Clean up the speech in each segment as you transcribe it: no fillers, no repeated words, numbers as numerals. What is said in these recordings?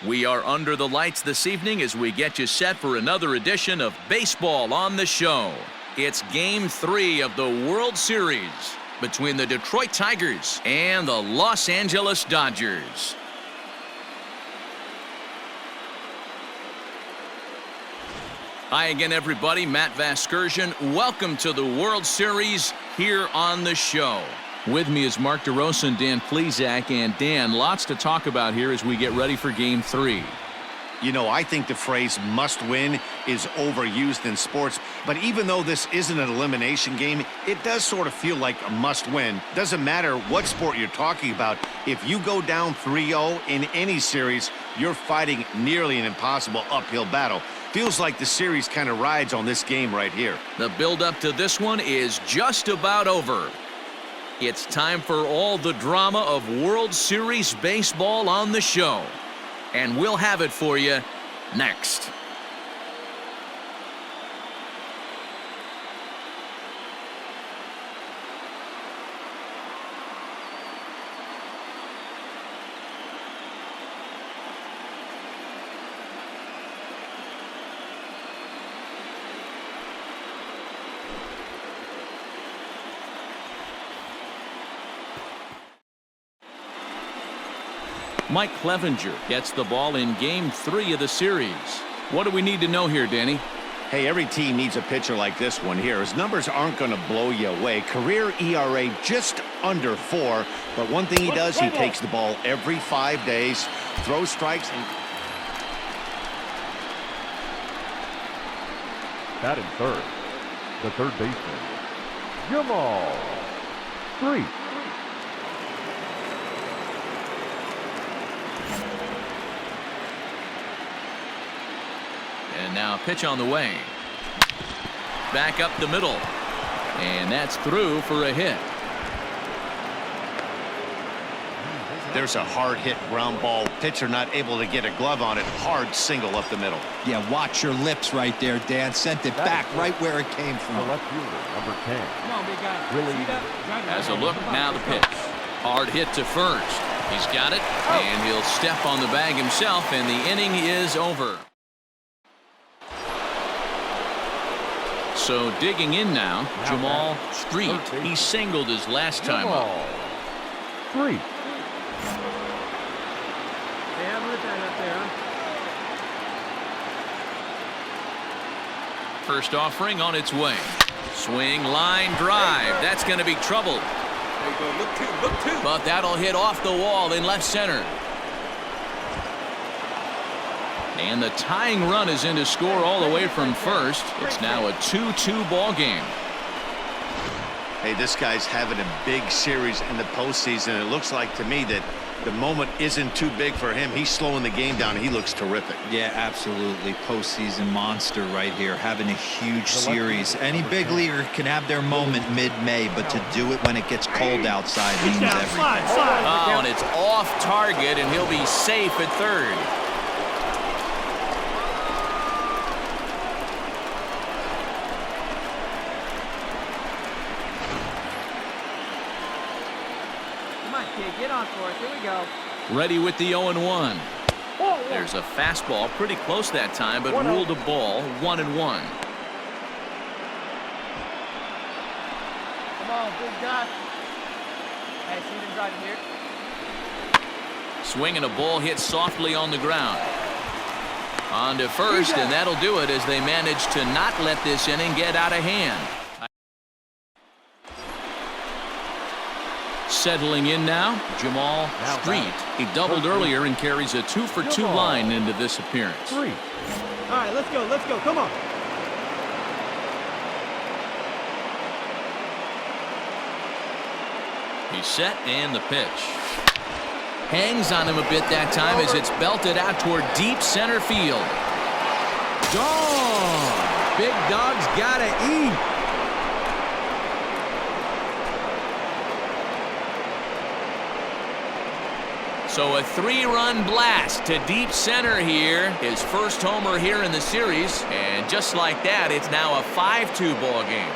We are under the lights this evening as we get you set for another edition of Baseball on the Show. It's Game 3 of the World Series between the Detroit Tigers and the Los Angeles Dodgers. Hi again, everybody. Matt Vasgersian. Welcome to the World Series here on the show. With me is Mark DeRosa and Dan Plesac. And Dan, lots to talk about here as we get ready for Game 3. You know, I think the phrase must win is overused in sports, but even though this isn't an elimination game, it does sort of feel like a must win. Doesn't matter what sport you're talking about. If you go down 3-0 in any series, you're fighting nearly an impossible uphill battle. Feels like the series kind of rides on this game right here. The build-up to this one is just about over. It's time for all the drama of World Series baseball on the show. And we'll have it for you next. Mike Clevenger gets the ball in Game 3 of the series. What do we need to know here, Danny? Hey, every team needs a pitcher like this one here. His numbers aren't going to blow you away. Career ERA just under 4. But one thing he does, he takes the ball every 5 days, throws strikes. Batting third, the third baseman, Jamaal. 3. And now pitch on the way. Back up the middle. And that's through for a hit. There's a hard hit ground ball. Pitcher not able to get a glove on it. Hard single up the middle. Yeah, watch your lips right there, Dan. Sent it back right where it came from. The left fielder, number 10. Come on, big guy. Really? As a look, now the pitch. Hard hit to first. He's got it, and he'll step on the bag himself, and the inning is over. So digging in now, Jamaal Street. He singled his last time up. 3. First offering on its way. Swing, line, drive. That's going to be trouble. There you go. Look two. But that'll hit off the wall in left center. And the tying run is in to score all the way from first. It's now a 2-2 ball game. Hey, this guy's having a big series in the postseason. It looks like to me that the moment isn't too big for him. He's slowing the game down. He looks terrific. Yeah, absolutely. Postseason monster right here. Having a huge series. Any big leaguer can have their moment mid-May, but to do it when it gets cold outside means everything. Oh, and it's off target, and he'll be safe at third. Get on for it. Here we go. Ready with the 0-1. There's a fastball pretty close that time, but ruled a ball 1-1. Come on, big guy. Hey, see them driving here. Swing and a ball hit softly on the ground. On to first, and that'll do it as they manage to not let this inning get out of hand. Settling in now, Jamaal Street. He doubled earlier and carries a 2-for-2 line into this appearance. 3. All right, let's go. Come on. He's set, and the pitch. Hangs on him a bit that time as it's belted out toward deep center field. Gone! Big dog's gotta eat. So a 3-run blast to deep center here. His first homer here in the series. And just like that, it's now a 5-2 ball game.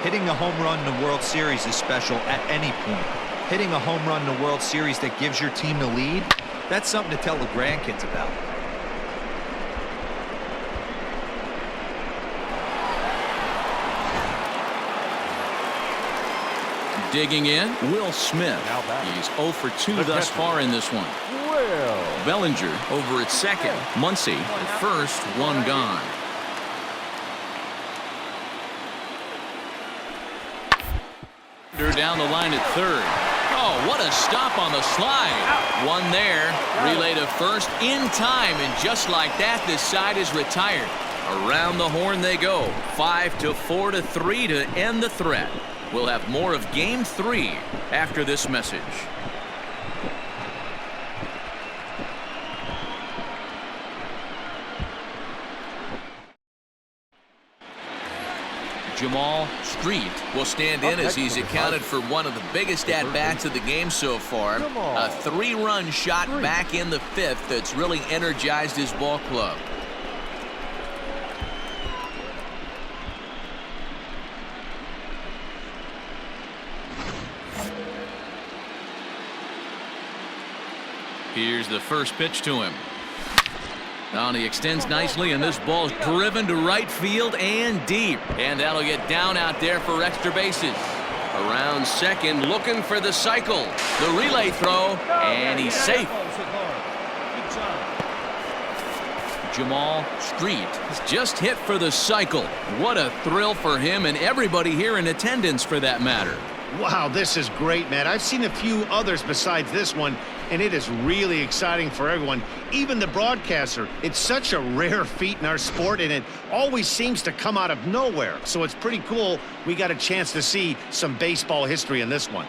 Hitting a home run in the World Series is special at any point. Hitting a home run in the World Series that gives your team the lead, that's something to tell the grandkids about. Digging in, Will Smith. He's 0 for 2 thus far in this one. Bellinger over at second. Muncy at first, one gone. Down the line at third. Oh, what a stop on the slide. One there. Relay to first in time, and just like that, this side is retired. Around the horn they go. 5-4-3 to end the threat. We'll have more of Game 3 after this message. Jamaal will stand in as he's accounted for one of the biggest at-bats of the game so far. A 3-run shot back in the 5th that's really energized his ball club. Here's the first pitch to him. And he extends nicely, and this ball is driven to right field and deep. And that'll get down out there for extra bases. Around second, looking for the cycle. The relay throw, and he's safe. Jamaal has just hit for the cycle. What a thrill for him and everybody here in attendance for that matter. Wow, this is great, man. I've seen a few others besides this one, and it is really exciting for everyone, even the broadcaster. It's such a rare feat in our sport, and it always seems to come out of nowhere. So it's pretty cool we got a chance to see some baseball history in this one.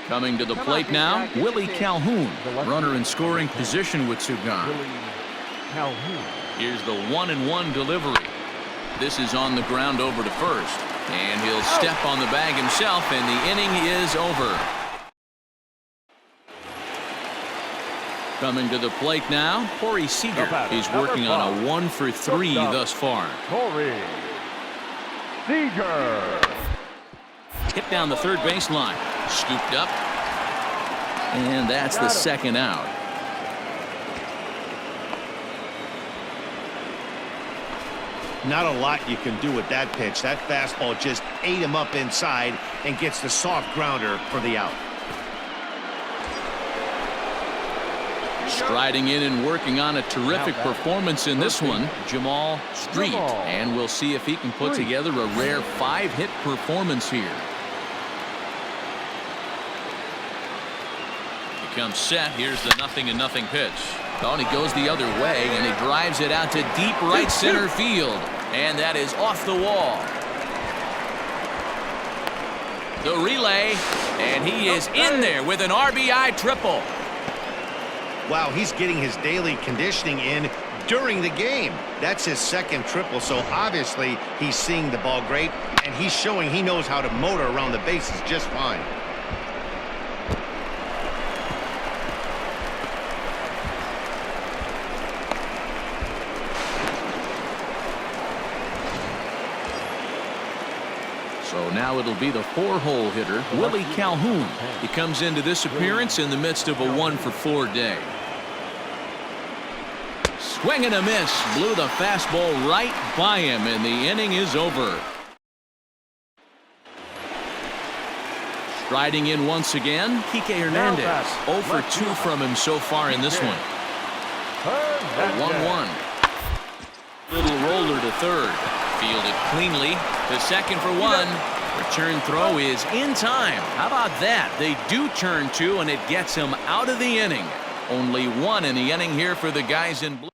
Coming to the plate now, Willie Calhoun, runner in scoring position with Sugan. Here's the 1-1 delivery. This is on the ground over to first. And he'll step on the bag himself, and the inning is over. Coming to the plate now, Corey Seager. He's working on a 1 for 3 thus far. Corey Seager. Hit down the third baseline. Scooped up. And that's the second out. Not a lot you can do with that pitch. That fastball just ate him up inside and gets the soft grounder for the out. Striding in and working on a terrific performance in this one, Jamaal. And we'll see if he can put together a rare 5-hit performance here. He comes set. Here's the 0-0 pitch. Oh, and he goes the other way, and he drives it out to deep right center field. And that is off the wall. The relay, and he is in there with an RBI triple. Wow, he's getting his daily conditioning in during the game. That's his second triple, so obviously he's seeing the ball great, and he's showing he knows how to motor around the bases just fine. So now it'll be the 4-hole hitter, Willie Calhoun. He comes into this appearance in the midst of a 1 for 4 day. Swing and a miss. Blew the fastball right by him, and the inning is over. Striding in once again, Kike Hernandez. 0 for 2 from him so far in this one. A 1-1. Little roller to third. Fielded cleanly to second for 1. Return throw is in time. How about that? They do turn 2, and it gets him out of the inning. Only 1 in the inning here for the guys in blue.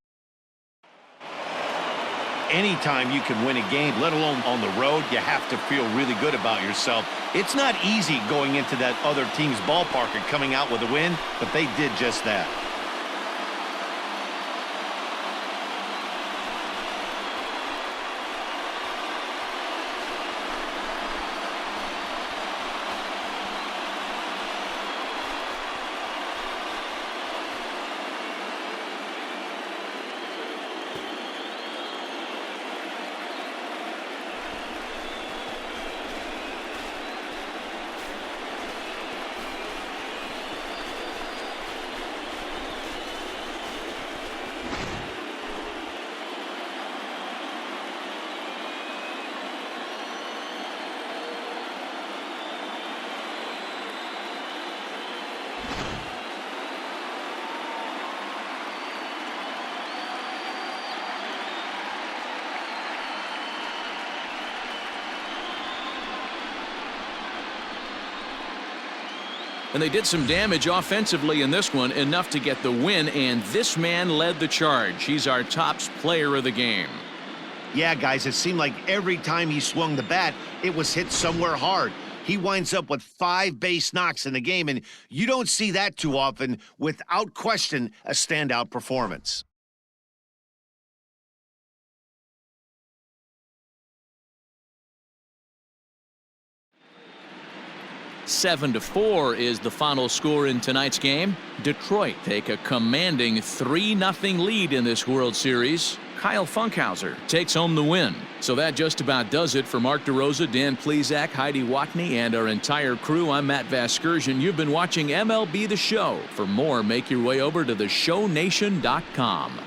Anytime you can win a game, let alone on the road, you have to feel really good about yourself. It's not easy going into that other team's ballpark and coming out with a win, but they did just that. And they did some damage offensively in this one, enough to get the win, and this man led the charge. He's our top player of the game. Yeah, guys, it seemed like every time he swung the bat, it was hit somewhere hard. He winds up with 5 base knocks in the game, and you don't see that too often. Without question, a standout performance. Seven to 4 is the final score in tonight's game. Detroit take a commanding 3-0 lead in this World Series. Kyle Funkhauser takes home the win. So that just about does it for Mark DeRosa, Dan Plesac, Heidi Watney, and our entire crew. I'm Matt Vasgersian. You've been watching MLB The Show. For more, make your way over to theshownation.com.